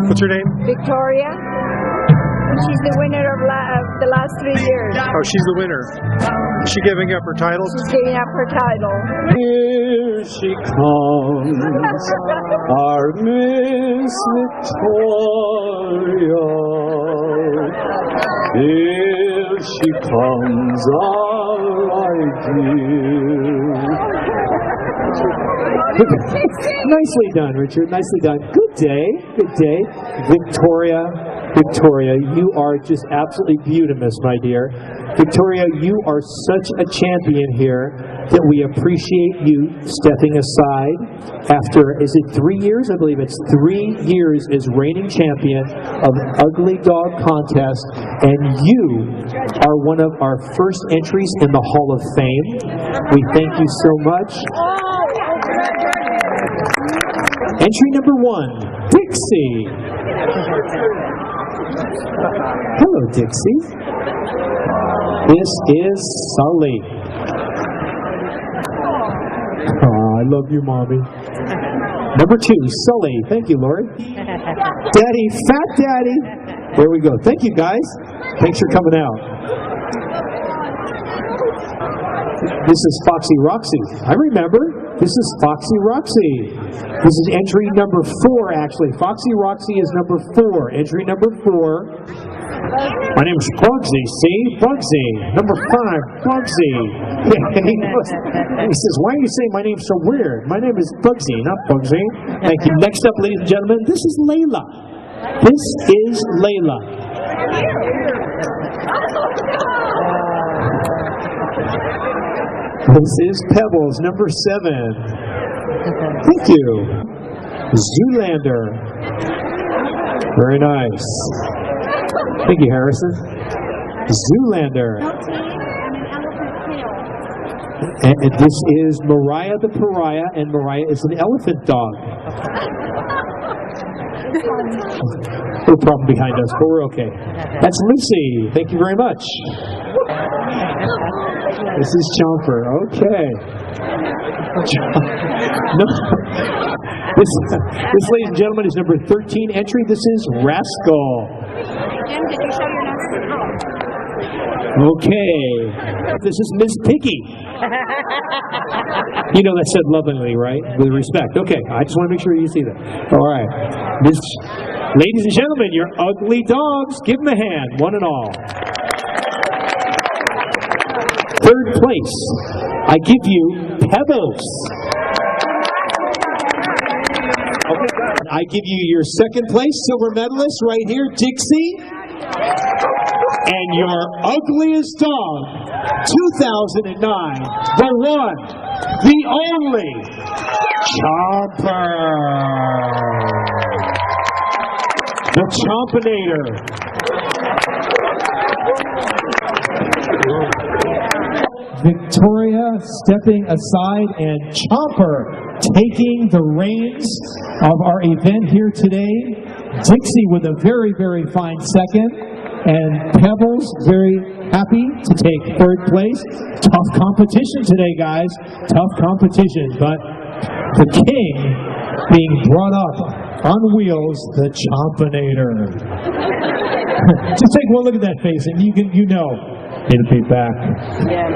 What's her name? Victoria. She's the winner of the last 3 years. Oh, she's the winner. Is she giving up her title? She's giving up her title. Here she comes, our Miss Victoria. Here she comes, our ideal. Nicely done, Richard. Nicely done. Good day. Good day. Victoria, you are just absolutely beautiful, my dear. Victoria, you are such a champion here that we appreciate you stepping aside after, is it 3 years? I believe it's 3 years as reigning champion of Ugly Dog Contest, and you are one of our first entries in the Hall of Fame. We thank you so much. Entry number 1, Dixie. Hello, Dixie. This is Sully. Oh, I love you, Mommy. Number 2, Sully. Thank you, Lori. Daddy, Fat Daddy. There we go. Thank you, guys. Thanks for coming out. This is Foxy Roxy. I remember. This is Foxy Roxy. This is entry number 4, actually. Foxy Roxy is number 4. Entry number 4. My name's Bugsy, see? Bugsy. Number 5, Bugsy. He says, why are you saying my name's so weird? My name is Bugsy, not Bugsy. Thank you. Next up, ladies and gentlemen, this is Layla. This is Layla. This is Pebbles, number 7. Thank you. Zoolander. Very nice. Thank you, Harrison. Zoolander. And this is Mariah the Pariah, and Mariah is an elephant dog. No problem behind us, but we're okay. That's Lucy. Thank you very much. This is Chomper. Okay. No. This, ladies and gentlemen, is number 13 entry. This is Rascal. Jim, did you show your nose? Okay. This is Miss Piggy. You know that's said lovingly, right? With respect. Okay. I just want to make sure you see that. All right. Ladies and gentlemen, your ugly dogs. Give them a hand, one and all. Third place, I give you Pebbles. I give you your second place, silver medalist right here, Dixie. And your ugliest dog, 2009, the one, the only, Chomper. The Chompinator. Victoria stepping aside and Chomper taking the reins of our event here today. Dixie with a very, very fine second. And Pebbles very happy to take third place. Tough competition today, guys. Tough competition. But the king being brought up on wheels, the Chompinator. Just take one look at that face and you know it'll be back. Yeah.